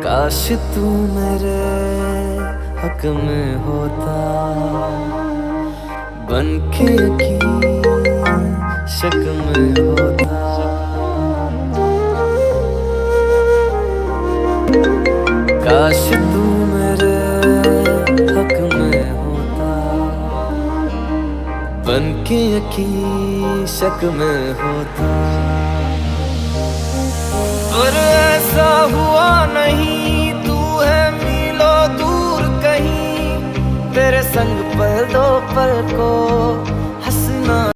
काश तू मेरे हक में होता, बन के यकीन शक में होता। काश तू मेरे हक में होता, बन के यकीन शक में होता। पर ऐसा हुआ नहीं, तू है मीलों दूर कहीं, तेरे संग पल दो पल को हंसना।